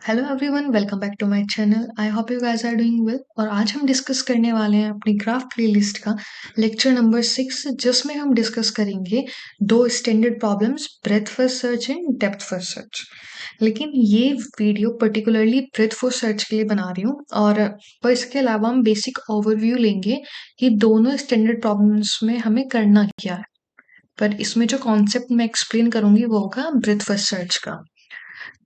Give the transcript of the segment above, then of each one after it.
Hello everyone, welcome back to my channel. I hope you guys are doing well. और आज हम discuss करने वाले हैं अपनी ग्राफ प्लेलिस्ट का लेक्चर नंबर 6, जिसमें हम डिस्कस करेंगे दो standard problems, breadth first search and depth first search. लेकिन ये video particularly breadth first search के लिए बना रही हूँ, और पर इसके अलावा हम बेसिक ओवरव्यू लेंगे कि दोनों स्टैंडर्ड प्रॉब्लम्स में हमें करना क्या है। पर इसमें जो कॉन्सेप्ट मैं एक्सप्लेन करूंगी वो होगा ब्रेथ फर्स्ट सर्च का।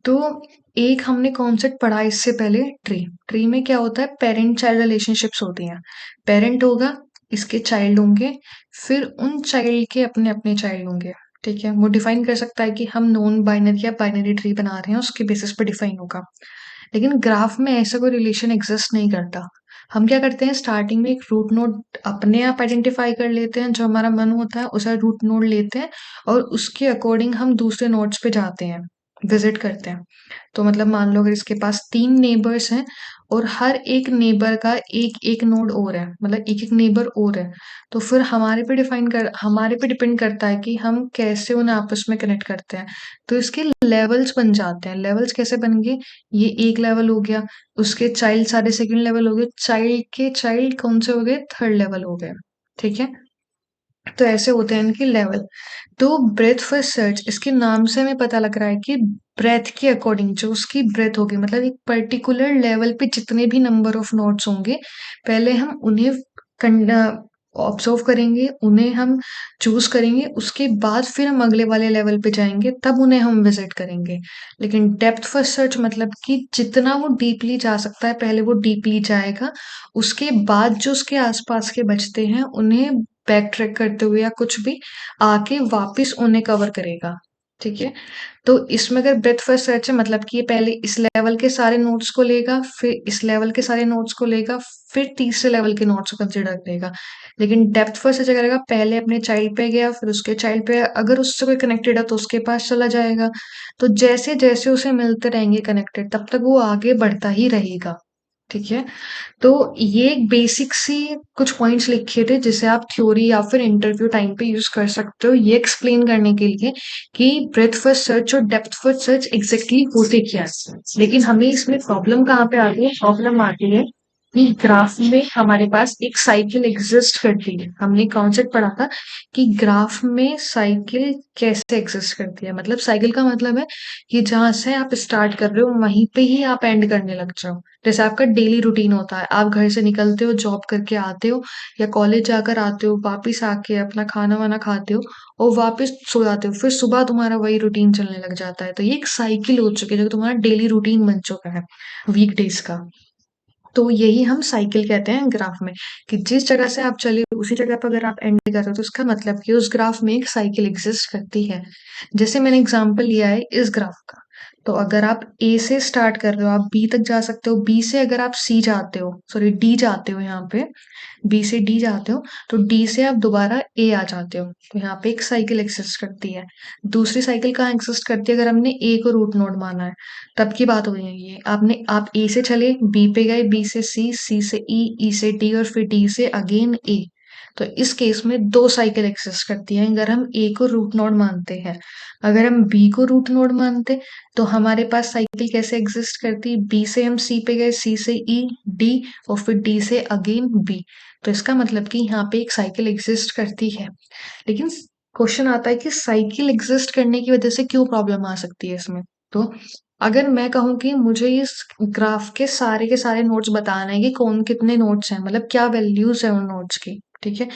तो एक हमने कॉन्सेप्ट पढ़ा इससे पहले, ट्री। ट्री में क्या होता है, पेरेंट चाइल्ड रिलेशनशिप्स होती हैं। पेरेंट होगा, इसके चाइल्ड होंगे, फिर उन चाइल्ड के अपने अपने चाइल्ड होंगे। ठीक है, वो डिफाइन कर सकता है कि हम नॉन बाइनरी या बाइनरी ट्री बना रहे हैं, उसके बेसिस पर डिफाइन होगा। लेकिन ग्राफ में ऐसा कोई रिलेशन एग्जिस्ट नहीं करता। हम क्या करते हैं, स्टार्टिंग में एक रूट नोड अपने आप आइडेंटिफाई कर लेते हैं, जो हमारा मन होता है उसे रूट नोड लेते हैं, और उसके अकॉर्डिंग हम दूसरे नोड्स पे जाते हैं, विजिट करते हैं। तो मतलब मान लो अगर इसके पास 3 नेबर्स हैं और हर एक नेबर का एक एक नोड और है, मतलब एक एक नेबर और है, तो फिर हमारे पे डिपेंड करता है कि हम कैसे उन्हें आपस में कनेक्ट करते हैं। तो इसके लेवल्स बन जाते हैं। लेवल्स कैसे बन गए, ये एक लेवल हो गया, उसके चाइल्ड सारे सेकंड लेवल हो गए, चाइल्ड के चाइल्ड कौन से हो गए, थर्ड लेवल हो गए। ठीक है, तो ऐसे होते हैं इनके लेवल। तो ब्रेथ फर्स्ट सर्च, इसके नाम से हमें पता लग रहा है कि ब्रेथ के अकॉर्डिंग जो उसकी ब्रेथ होगी, मतलब एक पर्टिकुलर लेवल पे जितने भी नंबर ऑफ नोट्स होंगे, पहले हम उन्हें ऑब्जर्व करेंगे, उन्हें हम चूज करेंगे, उसके बाद फिर हम अगले वाले लेवल पे जाएंगे, तब उन्हें हम विजिट करेंगे। लेकिन डेप्थ फर्स्ट सर्च मतलब कि जितना वो डीपली जा सकता है पहले वो डीपली जाएगा, उसके बाद जो उसके आसपास के बचते हैं उन्हें बैक ट्रैक करते हुए या कुछ भी आके वापस उन्हें कवर करेगा। ठीक है, तो इसमें अगर ब्रेथ फर्स्ट सर्च है मतलब कि ये पहले इस लेवल के सारे नोट्स को लेगा, फिर इस लेवल के सारे नोट्स को लेगा, फिर तीसरे लेवल के नोट्स को कंसिडर करेगा। लेकिन डेप्थ फर्स्ट सर्च करेगा, पहले अपने चाइल्ड पे गया, फिर उसके चाइल्ड पे, अगर उससे कोई कनेक्टेड है तो उसके पास चला जाएगा। तो जैसे जैसे उसे मिलते रहेंगे कनेक्टेड, तब तक वो आगे बढ़ता ही रहेगा। ठीक है, तो ये एक बेसिक सी कुछ पॉइंट्स लिखे थे जिसे आप थ्योरी या फिर इंटरव्यू टाइम पे यूज कर सकते हो, ये एक्सप्लेन करने के लिए कि ब्रेथ फर्स्ट सर्च और डेप्थ फर्स्ट सर्च एग्जैक्टली होते क्या है। लेकिन हमें इसमें प्रॉब्लम कहाँ पे आती है, प्रॉब्लम आती है कि ग्राफ में हमारे पास एक साइकिल एग्जिस्ट करती है। हमने कॉन्सेप्ट पढ़ा था कि ग्राफ में साइकिल कैसे एग्जिस्ट करती है। मतलब साइकिल का मतलब है कि जहां से आप स्टार्ट कर रहे हो वहीं पे ही आप एंड करने लग जाओ। जैसे आपका डेली रूटीन होता है, आप घर से निकलते हो, जॉब करके आते हो या कॉलेज जाकर आते हो, वापिस आके अपना खाना वाना खाते हो और वापस सो जाते हो, फिर सुबह तुम्हारा वही रूटीन चलने लग जाता है। तो ये एक साइकिल हो चुकी है, जो तुम्हारा डेली रूटीन बन चुका है वीकडेज का। तो यही हम साइकिल कहते हैं ग्राफ में, कि जिस जगह से आप चले उसी जगह पर अगर आप एंड कर रहे हो तो उसका मतलब कि उस ग्राफ में एक साइकिल एग्जिस्ट करती है। जैसे मैंने एग्जांपल लिया है इस ग्राफ का, तो अगर आप ए से स्टार्ट कर रहे हो आप बी तक जा सकते हो, बी से अगर आप सी जाते हो, सॉरी डी जाते हो, यहाँ पे बी से डी जाते हो, तो डी से आप दोबारा ए आ जाते हो। तो यहाँ पे एक साइकिल एग्जिस्ट करती है। दूसरी साइकिल कहाँ एग्जिस्ट करती है, अगर हमने ए को रूट नोड माना है तब की बात हो रही है ये। आप ए से चले, बी पे गए, बी से सी, सी से ई, ई से डी और फिर डी से अगेन ए। तो इस केस में दो साइकिल एग्जिस्ट करती है अगर हम ए को रूट नोड मानते हैं। अगर हम बी को रूट नोड मानते तो हमारे पास साइकिल कैसे एग्जिस्ट करती, बी से हम सी पे गए, सी से ई, डी और फिर डी से अगेन बी। तो इसका मतलब कि यहाँ पे एक साइकिल एग्जिस्ट करती है। लेकिन क्वेश्चन आता है कि साइकिल एग्जिस्ट करने की वजह से क्यों प्रॉब्लम आ सकती है इसमें। तो अगर मैं कहूँ कि मुझे इस ग्राफ के सारे नोट्स बताना है कि कौन कितने नोट्स हैं, मतलब क्या वैल्यूज है उन नोट्स की। ठीक है,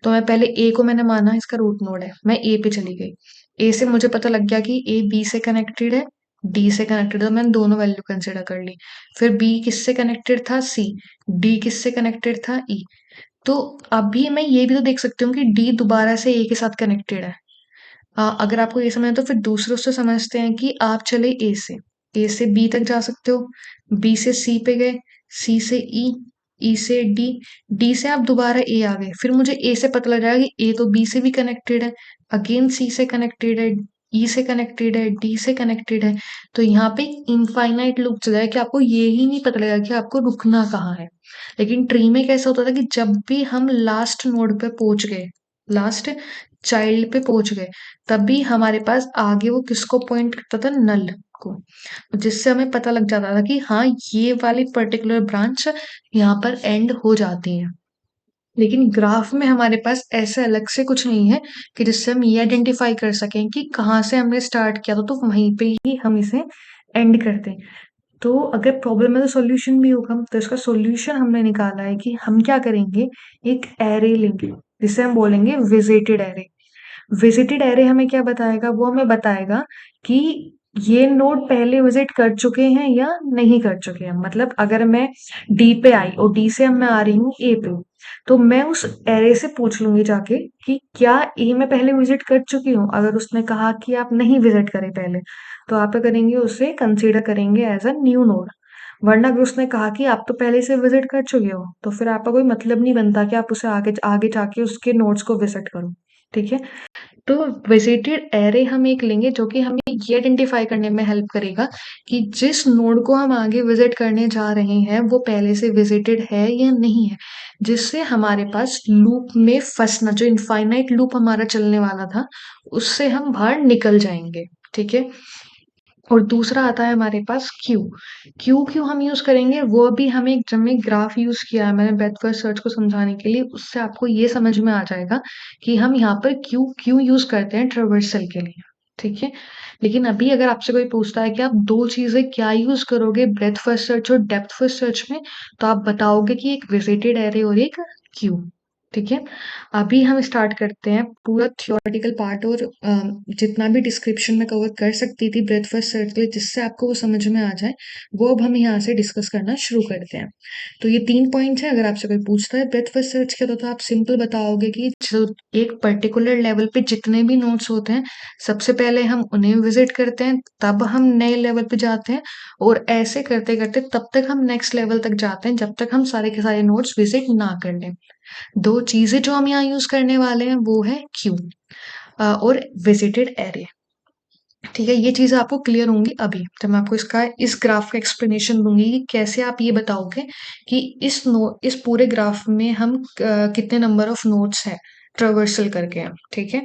तो मैं पहले ए को मैंने माना इसका रूट नोड है, मैं ए पे चली गई। ए से मुझे पता लग गया कि ए बी से कनेक्टेड है, डी से कनेक्टेड है, तो मैंने दोनों वैल्यू कंसिडर कर ली। फिर बी किससे कनेक्टेड था, सी। डी किससे कनेक्टेड था, ई। तो अभी मैं ये भी तो देख सकती हूँ कि डी दोबारा से ए के साथ कनेक्टेड है। अगर आपको ये समझना है तो फिर दूसरों से समझते हैं कि आप चले ए से बी तक जा सकते हो, बी से सी पे गए, सी से ई, ई से डी, डी से आप दोबारा ए आ गए। फिर मुझे ए से पता लग जाएगा कि ए तो बी से भी कनेक्टेड है, अगेन सी से कनेक्टेड है, ई से कनेक्टेड है, डी से कनेक्टेड है। तो यहाँ पे इनफाइनाइट लूप चल जाएगा कि आपको ये ही नहीं पता लगेगा कि आपको रुकना कहाँ है। लेकिन ट्री में कैसा होता था कि जब भी हम लास्ट नोड पे पहुंच गए, लास्ट चाइल्ड पे पहुंच गए, तभी हमारे पास आगे वो किसको पॉइंट करता था, नल को, जिससे हमें पता लग जाता था कि हाँ, ये वाली पर्टिकुलर ब्रांच यहाँ पर एंड हो जाती है। लेकिन ग्राफ में हमारे पास ऐसे अलग से कुछ नहीं है कि जिससे हम ये आइडेंटिफाई कर सकें कि कहाँ से हमने स्टार्ट किया था, तो वहीं पे ही हम इसे एंड करते हैं। तो अगर प्रॉब्लम है तो सॉल्यूशन भी होगा, तो इसका सॉल्यूशन हमने निकाला है कि हम क्या करेंगे, एक एरे लेंगे जिसे हम बोलेंगे विजिटेड एरे। विजिटेड एरे हमें क्या बताएगा, वो हमें बताएगा कि ये नोड पहले विजिट कर चुके हैं या नहीं कर चुके हैं। मतलब अगर मैं डी पे आई और डी से अब मैं आ रही हूँ ए पे, तो मैं उस एरे से पूछ लूंगी जाके कि क्या ए में पहले विजिट कर चुकी हूँ। अगर उसने कहा कि आप नहीं विजिट करें पहले, तो आप क्या करेंगे, उसे कंसीडर करेंगे एज अ न्यू नोड। वरना अगर उसने कहा कि आप तो पहले से विजिट कर चुके हो, तो फिर आपका कोई मतलब नहीं बनता कि आप उसे आगे आगे जाके उसके नोड्स को विजिट करो। ठीक है, तो विजिटेड एरे हम एक लेंगे जो कि हमें ये आइडेंटिफाई करने में हेल्प करेगा कि जिस नोड को हम आगे विजिट करने जा रहे हैं वो पहले से विजिटेड है या नहीं है, जिससे हमारे पास लूप में फंसना, जो इनफाइनाइट लूप हमारा चलने वाला था, उससे हम बाहर निकल जाएंगे। ठीक है, और दूसरा आता है हमारे पास क्यू। क्यू क्यों हम यूज करेंगे, वो भी हमें जब में ग्राफ यूज किया है मैंने ब्रेथ फर्स्ट सर्च को समझाने के लिए, उससे आपको ये समझ में आ जाएगा कि हम यहाँ पर क्यू क्यों यूज करते हैं ट्रेवर्सल के लिए। ठीक है, लेकिन अभी अगर आपसे कोई पूछता है कि आप दो चीजें क्या यूज करोगे ब्रेथ फर्स्ट सर्च और डेप्थ फर्स्ट सर्च में, तो आप बताओगे कि एक विजिटेड एरे और एक क्यू। ठीक है, अभी हम स्टार्ट करते हैं पूरा थियोरेटिकल पार्ट, और जितना भी डिस्क्रिप्शन में कवर कर सकती थी ब्रेथ फर्स्ट सर्च के लिए जिससे आपको वो समझ में आ जाए, वो अब हम यहाँ से डिस्कस करना शुरू करते हैं। तो ये 3 पॉइंट्स हैं। अगर आपसे कोई पूछता है ब्रेथ फर्स्ट सर्च क्या, तो आप सिंपल बताओगे कि जो एक पर्टिकुलर लेवल पे जितने भी नोट्स होते हैं, सबसे पहले हम उन्हें विजिट करते हैं, तब हम नए लेवल पे जाते हैं, और ऐसे करते करते तब तक हम नेक्स्ट लेवल तक जाते हैं जब तक हम सारे के सारे नोट्स विजिट ना कर लें। दो चीजें जो हम यहाँ यूज करने वाले हैं वो है क्यू और विजिटेड एरे। ठीक है, ये चीजें आपको क्लियर होंगी अभी तो मैं आपको इसका इस ग्राफ का एक्सप्लेनेशन दूंगी कि कैसे आप ये बताओगे कि इस पूरे ग्राफ में हम कितने नंबर ऑफ नोड्स हैं ट्रावर्सल करके हैं। ठीक है,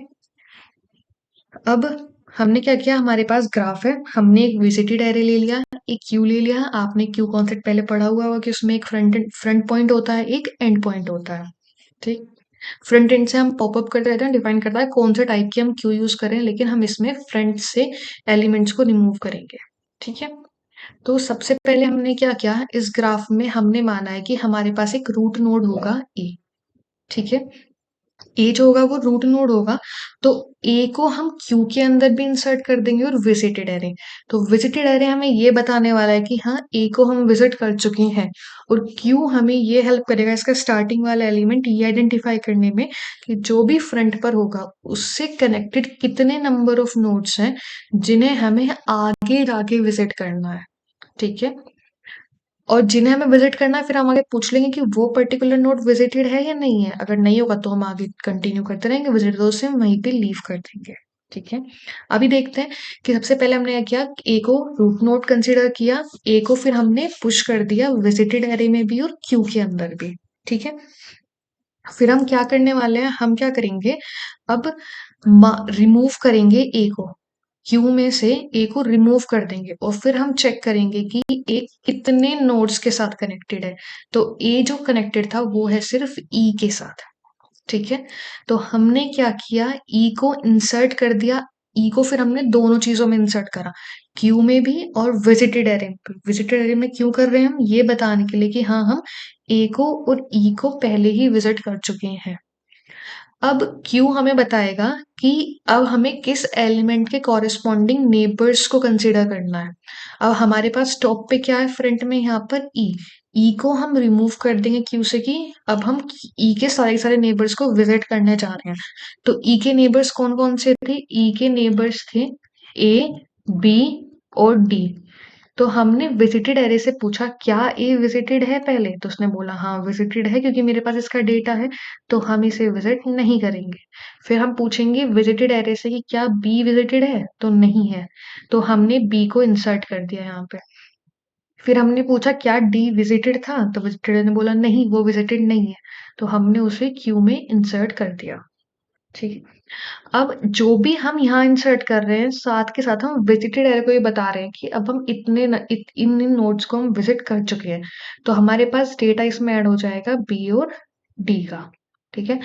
अब हमने क्या किया, हमारे पास ग्राफ है, हमने एक विजिटेड एरे ले लिया, एक क्यू ले लिया। आपने क्यू कॉन्सेप्ट पहले पढ़ा हुआ होगा कि उसमें एक फ्रंट पॉइंट होता है, एक एंड पॉइंट होता है। ठीक, फ्रंट एंड से हम पॉपअप करते रहते हैं, डिफाइन करता है कौन से टाइप की हम क्यू यूज करें, लेकिन हम इसमें फ्रंट से एलिमेंट्स को रिमूव करेंगे। ठीक है, तो सबसे पहले हमने क्या किया, इस ग्राफ में हमने माना है कि हमारे पास एक रूट नोड होगा ए। ठीक है, ए जो होगा वो रूट नोड होगा, तो ए को हम क्यू के अंदर भी इंसर्ट कर देंगे और विजिटेड एरे। तो विजिटेड एरे हमें ये बताने वाला है कि हाँ, ए को हम विजिट कर चुके हैं, और क्यू हमें ये हेल्प करेगा इसका स्टार्टिंग वाला एलिमेंट ये आइडेंटिफाई करने में कि जो भी फ्रंट पर होगा उससे कनेक्टेड कितने नंबर ऑफ नोड्स हैं जिन्हें हमें आगे जाके विजिट करना है। ठीक है, और जिन्हें हमें विजिट करना है फिर हम आगे पूछ लेंगे कि वो पर्टिकुलर नोड विजिटेड है या नहीं है। अगर नहीं होगा तो हम आगे कंटिन्यू करते रहेंगे, विजिट तो उसे हम वहीं पे लीव कर देंगे। ठीक है, अभी देखते हैं कि सबसे पहले हमने क्या किया, ए को रूट नोड कंसीडर किया, ए को फिर हमने पुश कर दिया विजिटेड एरे में भी और क्यू के अंदर भी। ठीक है, फिर हम क्या करने वाले हैं, हम क्या करेंगे, अब रिमूव करेंगे ए को, क्यू में से ए को रिमूव कर देंगे, और फिर हम चेक करेंगे कि ए कितने नोड्स के साथ कनेक्टेड है। तो ए जो कनेक्टेड था वो है सिर्फ ई के साथ। ठीक है, तो हमने क्या किया, ई को इंसर्ट कर दिया, ई को फिर हमने दोनों चीजों में इंसर्ट करा, क्यू में भी और विजिटेड एरे में। विजिटेड एरे में क्यों कर रहे हैं हम, ये बताने के लिए कि हाँ, हम ए को और ई को पहले ही विजिट कर चुके हैं। अब क्यू हमें बताएगा कि अब हमें किस एलिमेंट के कॉरेस्पॉन्डिंग नेबर्स को कंसीडर करना है। अब हमारे पास टॉप पे क्या है, फ्रंट में यहाँ पर ई, ई को हम रिमूव कर देंगे क्यू से, कि अब हम ई के सारे सारे नेबर्स को विजिट करने जा रहे हैं। तो ई के नेबर्स कौन कौन से थे, ई के नेबर्स थे ए, बी और डी। तो हमने विजिटेड एरे से पूछा क्या ए विजिटेड है पहले, तो उसने बोला हाँ विजिटेड है क्योंकि मेरे पास इसका डेटा है, तो हम इसे विजिट नहीं करेंगे। फिर हम पूछेंगे विजिटेड एरे से कि क्या बी विजिटेड है, तो नहीं है, तो हमने बी को इंसर्ट कर दिया यहाँ पे। फिर हमने पूछा क्या डी विजिटेड था, तो विजिटेड ने बोला नहीं वो विजिटेड नहीं है, तो हमने उसे क्यू में इंसर्ट कर दिया। ठीक है। अब जो भी हम यहाँ इंसर्ट कर रहे हैं, साथ के साथ हम विजिटेड एरिया को ये बता रहे हैं कि अब हम इन नोड्स को हम विजिट कर चुके हैं। तो हमारे पास डेटा इसमें ऐड हो जाएगा बी और डी का। ठीक है।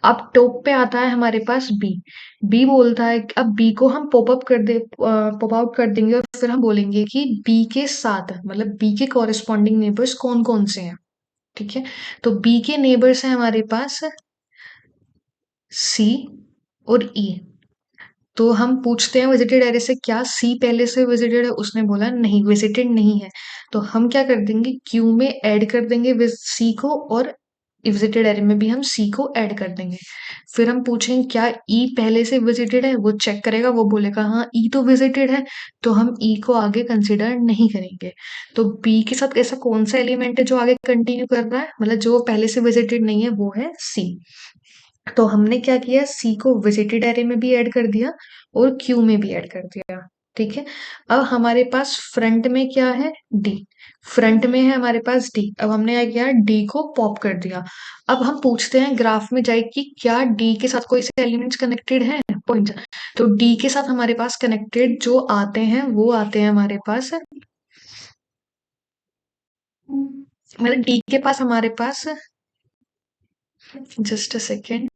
अब टॉप पे आता है हमारे पास बी। बी बोलता है कि अब बी को हम पॉप आउट कर देंगे और फिर हम बोलेंगे कि बी के साथ मतलब बी के कॉरेस्पॉन्डिंग नेबर्स कौन कौन से हैं। ठीक है। तो बी के नेबर्स हैं हमारे पास सी और ई। तो हम पूछते हैं विजिटेड एरिया से क्या सी पहले से विजिटेड है, उसने बोला नहीं, विजिटेड नहीं है। तो हम क्या कर देंगे, क्यू में ऐड कर देंगे सी को, और विजिटेड एरिया में भी हम सी को ऐड कर देंगे। फिर हम पूछेंगे क्या ई पहले से विजिटेड है, वो चेक करेगा, वो बोलेगा हाँ ई तो विजिटेड है, तो हम ई को आगे कंसिडर नहीं करेंगे। तो बी के साथ ऐसा कौन सा एलिमेंट है जो आगे कंटिन्यू कर रहा है, मतलब जो पहले से विजिटेड नहीं है, वो है सी। तो हमने क्या किया, सी को विजिटेड एरे में भी ऐड कर दिया और क्यू में भी ऐड कर दिया। ठीक है। अब हमारे पास फ्रंट में क्या है, डी। फ्रंट में है हमारे पास डी। अब हमने क्या किया, डी को पॉप कर दिया। अब हम पूछते हैं ग्राफ में जाए कि क्या डी के साथ कोई से एलिमेंट्स कनेक्टेड हैं, पॉइंट। तो डी के साथ हमारे पास कनेक्टेड जो आते हैं वो आते हैं हमारे पास, मतलब डी के पास हमारे पास, जस्ट अ सेकेंड।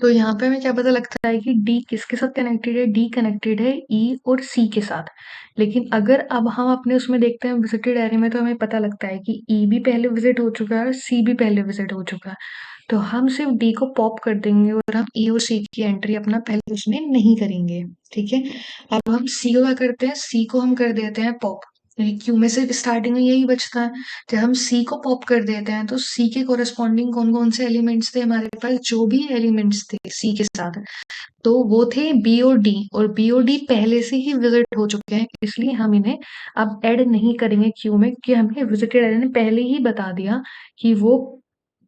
तो यहाँ पे हमें क्या पता लगता है कि डी किसके साथ कनेक्टेड है, डी कनेक्टेड है ई और सी के साथ। लेकिन अगर अब हम अपने उसमें देखते हैं विजिटेड एरिया में, तो हमें पता लगता है कि ई भी पहले विजिट हो चुका है और सी भी पहले विजिट हो चुका है। तो हम सिर्फ डी को पॉप कर देंगे और हम ई और सी की एंट्री अपना पहले उसमें नहीं करेंगे। ठीक है। अब हम सी को क्या करते हैं, सी को हम कर देते हैं पॉप, क्योंकि क्यू में से स्टार्टिंग में यही बचता है। जब हम सी को पॉप कर देते हैं तो सी के कोरस्पॉन्डिंग कौन कौन से एलिमेंट्स थे हमारे पास, जो भी एलिमेंट्स थे सी के साथ, तो वो थे बी और डी। और बी और डी पहले से ही विजिट हो चुके हैं, इसलिए हम इन्हें अब ऐड नहीं करेंगे क्यू में, क्योंकि हमें विजिटेड एरिया ने पहले ही बता दिया कि वो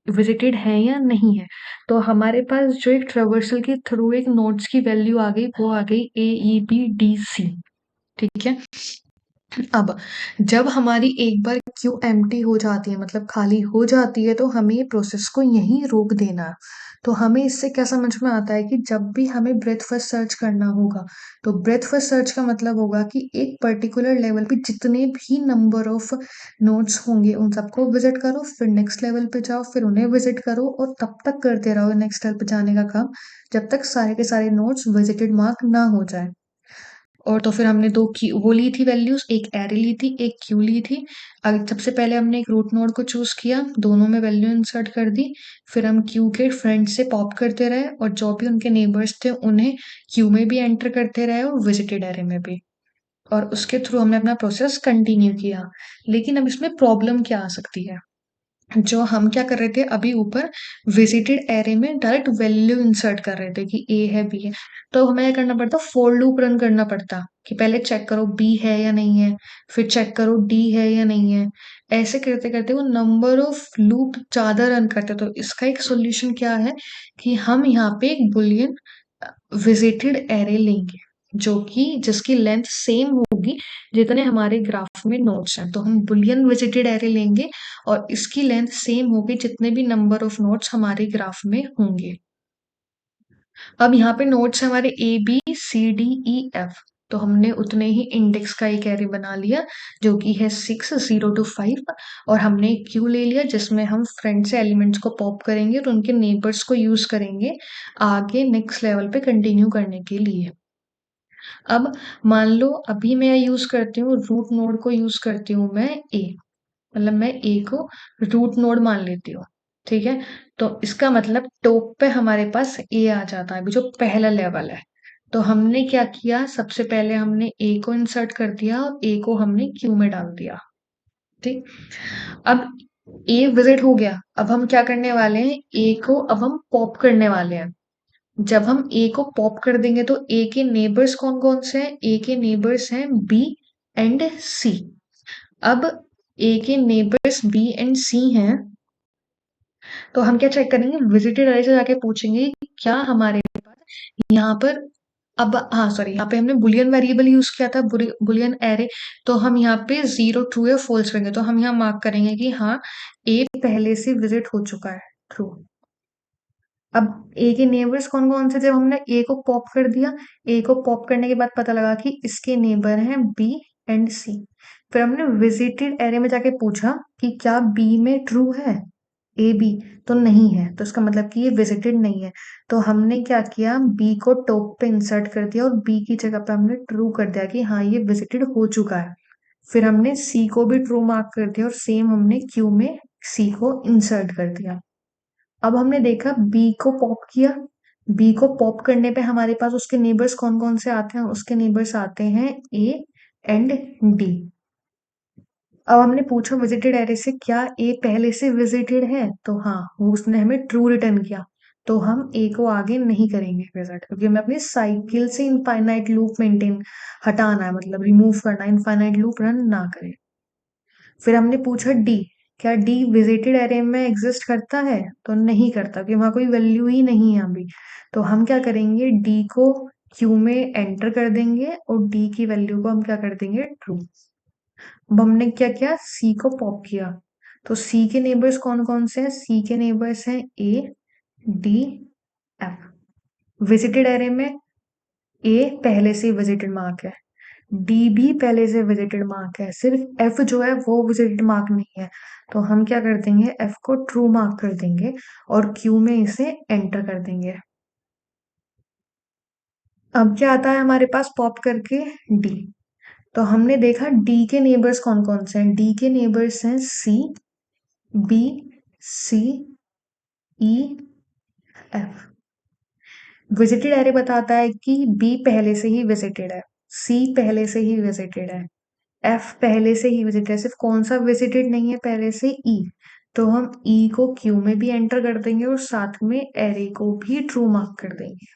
विजिटेड है या नहीं है। तो हमारे पास जो एक ट्रेवर्सल के थ्रू एक नोड्स की वैल्यू आ गई, वो आ गई AEBDC। ठीक है। अब जब हमारी एक बार क्यू एम्प्टी हो जाती है, मतलब खाली हो जाती है, तो हमें प्रोसेस को यहीं रोक देना है। तो हमें इससे क्या समझ में आता है कि जब भी हमें ब्रेथ फर्स्ट सर्च करना होगा, तो ब्रेथ फर्स्ट सर्च का मतलब होगा कि एक पर्टिकुलर लेवल पे जितने भी नंबर ऑफ नोड्स होंगे उन सबको विजिट करो, फिर नेक्स्ट लेवल पे जाओ, फिर उन्हें विजिट करो, और तब तक करते रहो नेक्स्ट लेवल पे जाने का काम, जब तक सारे के सारे नोड्स विजिटेड मार्क ना हो जाए। और तो फिर हमने दो की वो ली थी वैल्यूज, एक एरे ली थी, एक क्यू ली थी। सबसे पहले हमने एक रूट नोड को चूज किया, दोनों में वैल्यू इंसर्ट कर दी। फिर हम क्यू के फ्रंट से पॉप करते रहे, और जो भी उनके नेबर्स थे उन्हें क्यू में भी एंटर करते रहे और विजिटेड एरे में भी। और उसके थ्रू हमने अपना प्रोसेस कंटिन्यू किया। लेकिन अब इसमें प्रॉब्लम क्या आ सकती है, जो हम क्या कर रहे थे अभी ऊपर विजिटेड एरे में डायरेक्ट वैल्यू इंसर्ट कर रहे थे कि ए है बी है, तो हमें क्या करना पड़ता, फॉर लूप रन करना पड़ता। कि पहले चेक करो बी है या नहीं है, फिर चेक करो डी है या नहीं है। ऐसे करते करते वो नंबर ऑफ लूप ज्यादा रन करते हैं। तो इसका एक सॉल्यूशन क्या है कि हम यहाँ पे एक बुलियन विजिटेड एरे लेंगे जो कि जिसकी लेंथ सेम होगी जितने हमारे ग्राफ में नोड्स हैं। तो हम बुलियन विजिटेड एरे लेंगे और इसकी लेंथ सेम होगी जितने भी नंबर ऑफ नोड्स हमारे ग्राफ में होंगे। अब यहाँ पे नोड्स है हमारे A B C D E F. तो हमने उतने ही इंडेक्स का एक एरे बना लिया जो कि है 6 0 to 5। और हमने एक क्यू ले लिया जिसमें हम फ्रंट से एलिमेंट्स को पॉप करेंगे और उनके नेबर्स को यूज करेंगे आगे नेक्स्ट लेवल पे कंटिन्यू करने के लिए। अब मान लो अभी मैं यूज करती हूँ रूट नोड को यूज करती हूँ मैं ए, मतलब मैं ए को रूट नोड मान लेती हूँ। ठीक है, तो इसका मतलब टॉप पे हमारे पास ए आ जाता है अभी जो पहला लेवल है। तो हमने क्या किया, सबसे पहले हमने ए को इंसर्ट कर दिया और ए को हमने क्यू में डाल दिया। ठीक, अब ए विजिट हो गया। अब हम क्या करने वाले हैं, ए को अब हम पॉप करने वाले हैं। जब हम ए को पॉप कर देंगे तो ए के नेबर्स कौन कौन से हैं, ए के नेबर्स हैं बी एंड सी। अब ए के नेबर्स बी एंड सी हैं तो हम क्या चेक करेंगे, विजिटेड अरे से जाके पूछेंगे क्या हमारे यहाँ पर, अब हाँ सॉरी यहाँ पे हमने बुलियन वेरिएबल यूज किया था बुलियन एरे। तो हम यहाँ पे 0 ट्रू या फॉल्स करेंगे। तो हम यहाँ मार्क करेंगे कि हाँ ए पहले से विजिट हो चुका है, ट्रू। अब ए के नेबर्स कौन कौन से, जब हमने ए को पॉप कर दिया, ए को पॉप करने के बाद पता लगा कि इसके नेबर हैं बी एंड सी। फिर हमने विजिटेड एरे में जाके पूछा कि क्या बी में ट्रू है, ए बी तो नहीं है, तो इसका मतलब कि ये विजिटेड नहीं है। तो हमने क्या किया, बी को टॉप पे इंसर्ट कर दिया और बी की जगह पे हमने ट्रू कर दिया कि हाँ ये विजिटेड हो चुका है। फिर हमने सी को भी ट्रू मार्क कर दिया और सेम हमने क्यू में सी को इंसर्ट कर दिया। अब हमने देखा बी को पॉप किया, बी को पॉप करने पे हमारे पास उसके नेबर्स कौन कौन से आते हैं, उसके नेबर्स आते हैं ए एंड डी। अब हमने पूछा विजिटेड एरे से क्या ए पहले से विजिटेड है, तो हाँ वो उसने हमें ट्रू रिटर्न किया। तो हम ए को आगे नहीं करेंगे विजिट, क्योंकि हमें अपनी साइकिल से इनफाइनाइट लूप मेंटेन हटाना है, मतलब रिमूव करना है, इनफाइनाइट लूप रन ना करें। फिर हमने पूछा डी, क्या डी विजिटेड एरे में एग्जिस्ट करता है, तो नहीं करता क्योंकि वहां कोई वैल्यू ही नहीं है अभी। तो हम क्या करेंगे, डी को क्यू में एंटर कर देंगे और डी की वैल्यू को हम क्या कर देंगे, ट्रू। अब हमने क्या किया, सी को पॉप किया। तो सी के नेबर्स कौन कौन से हैं, सी के नेबर्स हैं A D F. Visited array में ए पहले से विजिटेड मार्क है, डी भी पहले से विजिटेड मार्क है, सिर्फ एफ जो है वो विजिटेड मार्क नहीं है। तो हम क्या कर देंगे, एफ को ट्रू मार्क कर देंगे और क्यू में इसे एंटर कर देंगे। अब क्या आता है हमारे पास पॉप करके, डी। तो हमने देखा डी के नेबर्स कौन कौन से हैं, डी के नेबर्स हैं C B C E F. Visited array बताता है कि बी पहले से ही विजिटेड है, सी पहले से ही विजिटेड है, एफ पहले से ही विजिटेड है, सिर्फ कौन सा विजिटेड नहीं है पहले से, ई। तो हम ई को क्यू में भी एंटर कर देंगे और साथ में एरे को भी ट्रू मार्क कर देंगे।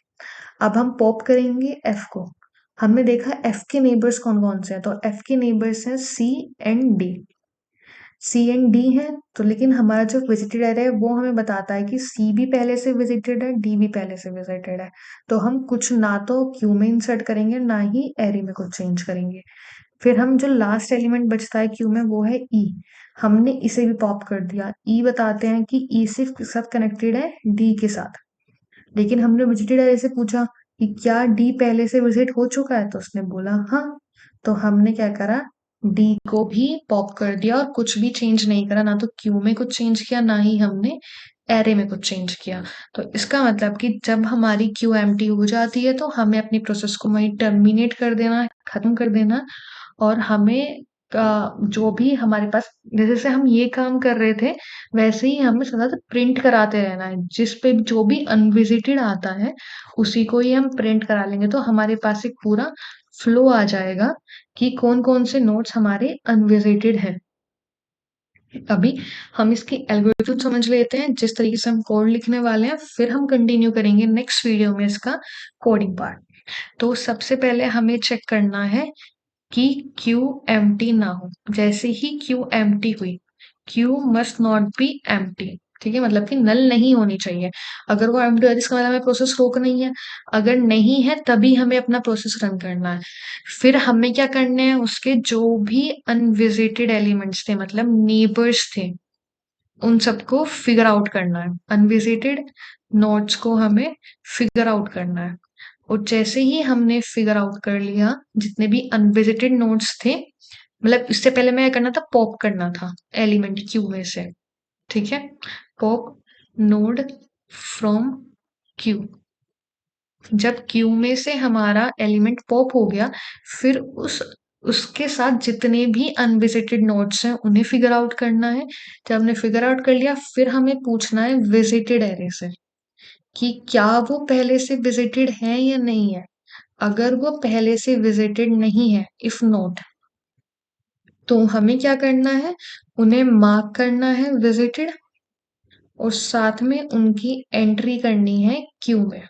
अब हम पॉप करेंगे एफ को। हमने देखा एफ के नेबर्स कौन कौन से हैं, तो एफ के नेबर्स हैं C and D. C and D है तो, लेकिन हमारा जो विजिटेड एरे है वो हमें बताता है कि सी भी पहले से विजिटेड है, डी भी पहले से विजिटेड है। तो हम कुछ ना तो क्यू में इंसर्ट करेंगे ना ही एरे में कुछ चेंज करेंगे। फिर हम जो लास्ट एलिमेंट बचता है क्यू में वो है ई। हमने इसे भी पॉप कर दिया। ई बताते हैं कि ई सिर्फ किसके साथ कनेक्टेड है, डी के साथ। लेकिन हमने विजिटेड एरे से पूछा कि क्या डी पहले से विजिट हो चुका है, तो उसने बोला हाँ। तो हमने क्या करा, डी को भी पॉप कर दिया और कुछ भी चेंज नहीं करा, ना तो क्यू में कुछ चेंज किया ना ही हमने एरे में कुछ चेंज किया। तो इसका मतलब कि जब हमारी क्यू एम्प्टी हो जाती है तो हमें अपनी प्रोसेस को वहीं टर्मिनेट कर देना, खत्म कर देना। और हमें जो भी हमारे पास, जैसे से हम ये काम कर रहे थे वैसे ही हमें सदा प्रिंट कराते रहना है। जिस पे जो भी अनविजिटेड आता है उसी को ही हम प्रिंट करा लेंगे, तो हमारे पास एक पूरा फ्लो आ जाएगा कि कौन कौन से नोट्स हमारे अनविजिटेड हैं। अभी हम इसकी एल्गोरिथम समझ लेते हैं जिस तरीके से हम कोड लिखने वाले हैं, फिर हम कंटिन्यू करेंगे नेक्स्ट वीडियो में इसका कोडिंग पार्ट। तो सबसे पहले हमें चेक करना है कि क्यू एम्प्टी ना हो। जैसे ही क्यू एम्प्टी हुई, Q must not be empty, ठीक है, मतलब कि नल नहीं होनी चाहिए। अगर वो एम्प्टी है इसका मतलब हमें प्रोसेस रोक नहीं है। अगर नहीं है तभी हमें अपना प्रोसेस रन करना है। फिर हमें क्या करना है, उसके जो भी अनविजिटेड एलिमेंट्स थे, मतलब नेबर्स थे, उन सबको फिगर आउट करना है। अनविजिटेड नोड्स को हमें फिगर आउट करना है। और जैसे ही हमने फिगर आउट कर लिया जितने भी अनविजिटेड नोड्स थे, मतलब इससे पहले मैं करना था, पॉप करना था एलिमेंट क्यू में से, ठीक है, पॉप नोड फ्रॉम क्यू। जब क्यू में से हमारा एलिमेंट पॉप हो गया, फिर उसके साथ जितने भी अनविजिटेड नोड्स हैं उन्हें फिगर आउट करना है। जब हमने फिगर आउट कर लिया, फिर हमें पूछना है विजिटेड एरे से कि क्या वो पहले से विजिटेड है या नहीं है। अगर वो पहले से विजिटेड नहीं है, इफ नॉट, तो हमें क्या करना है, उन्हें मार्क करना है विजिटेड, और साथ में उनकी एंट्री करनी है क्यू में।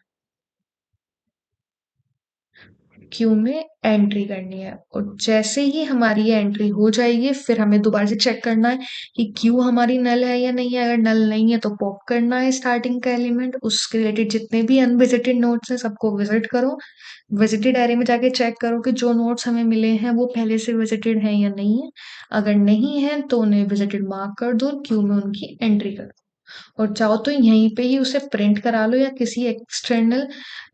क्यू में एंट्री करनी है। और जैसे ही हमारी ये एंट्री हो जाएगी, फिर हमें दोबारा से चेक करना है कि क्यू हमारी नल है या नहीं है। अगर नल नहीं है तो पॉप करना है स्टार्टिंग का एलिमेंट, उसके रिलेटेड जितने भी अनविजिटेड नोड्स हैं सबको विजिट करो। विजिटेड एरे में जाके चेक करो कि जो नोड्स हमें मिले हैं वो पहले से विजिटेड हैं या नहीं है। अगर नहीं है तो उन्हें विजिटेड मार्क कर दो, क्यू में उनकी एंट्री कर दो। और चाहो तो यहीं पे ही उसे प्रिंट करा लो या किसी एक्सटर्नल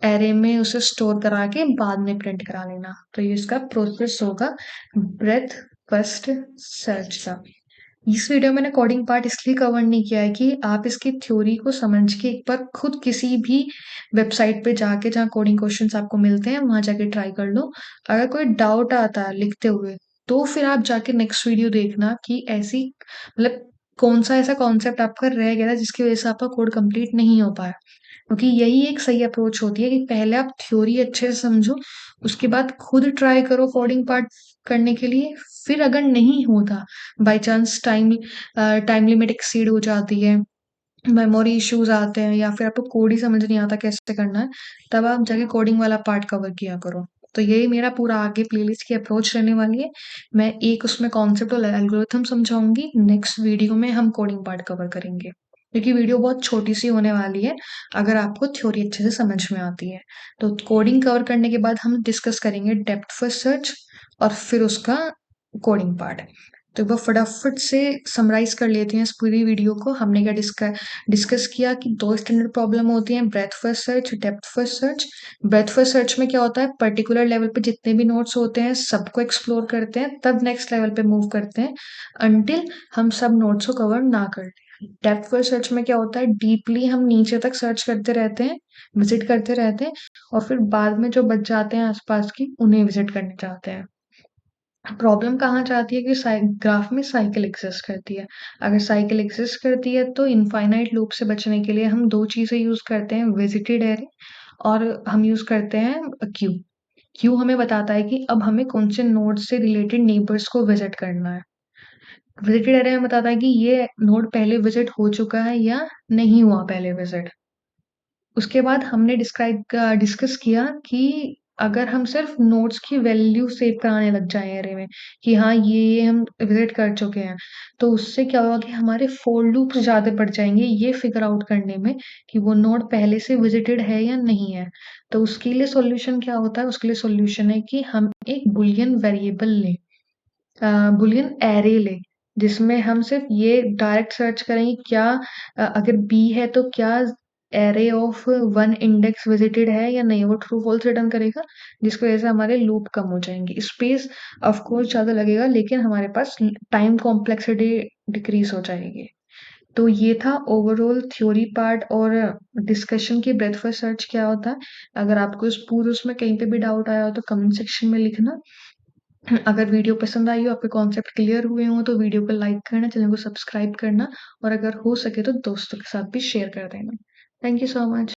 एरे में उसे स्टोर करा के बाद में प्रिंट करा लेना। तो ये इसका प्रोसेस होगा ब्रेथ फर्स्ट सर्च का। इस वीडियो में मैंने कोडिंग पार्ट इसलिए कवर नहीं किया है कि आप इसकी थ्योरी को समझ के एक बार खुद किसी भी वेबसाइट पे जाके जहाँ कोडिंग क्वेश्चंस आपको मिलते हैं वहां जाके ट्राई कर लो। अगर कोई डाउट आता है लिखते हुए, तो फिर आप जाके नेक्स्ट वीडियो देखना कि ऐसी, मतलब कौन सा ऐसा कॉन्सेप्ट आपका रह गया था जिसकी वजह से आपका कोड कंप्लीट नहीं हो पाया। क्योंकि यही एक सही अप्रोच होती है कि पहले आप थ्योरी अच्छे से समझो, उसके बाद खुद ट्राई करो कोडिंग पार्ट करने के लिए। फिर अगर नहीं होता, by chance time limit exceed हो जाती है, मेमोरी इश्यूज आते हैं, या फिर आपको कोड ही समझ नहीं आता कैसे करना है, तब आप जाके कोडिंग वाला पार्ट कवर किया करो। तो यही मेरा पूरा आगे प्लेलिस्ट की अप्रोच रहने वाली है। मैं एक उसमें कॉन्सेप्ट और एल्गोरिथम समझाऊंगी, नेक्स्ट वीडियो में हम कोडिंग पार्ट कवर करेंगे, क्योंकि वीडियो बहुत छोटी सी होने वाली है अगर आपको थ्योरी अच्छे से समझ में आती है। तो कोडिंग कवर करने के बाद हम डिस्कस करेंगे डेप्थ फर्स्ट सर्च और फिर उसका कोडिंग पार्ट। तो एक बार फटाफट से समराइज कर लेते हैं इस पूरी वीडियो को। हमने क्या डिस्कस किया कि दो स्टैंडर्ड प्रॉब्लम होती हैं, breath first search, depth first search. Breath first search में क्या होता है, पर्टिकुलर लेवल पे जितने भी नोड्स होते हैं सबको एक्सप्लोर करते हैं, तब नेक्स्ट लेवल पे मूव करते हैं अनटिल हम सब नोड्स को कवर ना कर लें। डेप्थ फर्स्ट सर्च में क्या होता है, डीपली हम नीचे तक सर्च करते रहते हैं, विजिट करते रहते हैं, और फिर बाद में जो बच जाते हैं आसपास की उन्हें विजिट करने चाहते हैं। प्रॉब्लम कहाँ चाहती है कि ग्राफ में साइकिल एग्जिस्ट करती है। अगर साइकिल एग्जिस्ट करती है तो इनफाइनाइट लूप से बचने के लिए हम दो चीजें यूज करते हैं, विजिटेड एरे और हम यूज करते हैं क्यू। क्यू हमें बताता है कि अब हमें कौन से नोड से रिलेटेड नेबर्स को विजिट करना है। विजिटेड एरे में बताता है कि ये नोड पहले विजिट हो चुका है या नहीं हुआ पहले विजिट। उसके बाद हमने डिस्कस किया कि अगर हम सिर्फ नोट्स की वैल्यू सेव कराने लग जाएं एरे में कि हाँ ये हम विजिट कर चुके हैं, तो उससे क्या होगा कि हमारे फोर लूप्स ज्यादा बढ़ जाएंगे ये फिगर आउट करने में कि वो नोड पहले से विजिटेड है या नहीं है। तो उसके लिए सॉल्यूशन क्या होता है, उसके लिए सॉल्यूशन है कि हम एक बुलियन वेरिएबल लें, बुलियन एरे ले, जिसमें हम सिर्फ ये डायरेक्ट सर्च करेंगे क्या अगर बी है तो क्या array of one index visited है या नहीं, वो ट्रू फॉल्स रिटर्न करेगा, जिसकी वजह से हमारे लूप कम हो जाएंगे। स्पेस ऑफ कोर्स ज्यादा लगेगा लेकिन हमारे पास टाइम कॉम्प्लेक्सिटी डिक्रीज हो जाएगी। तो ये था ओवरऑल थ्योरी पार्ट और डिस्कशन की ब्रेथ फर्स्ट सर्च क्या होता है। अगर आपको इस पूरे उसमें कहीं पे भी डाउट आया हो तो कमेंट सेक्शन में लिखना। अगर वीडियो पसंद आई हो, आपके कॉन्सेप्ट क्लियर हुए हो, तो वीडियो को लाइक करना, चैनल को सब्सक्राइब करना, और अगर हो सके तो दोस्तों के साथ भी शेयर कर देना। Thank you so much.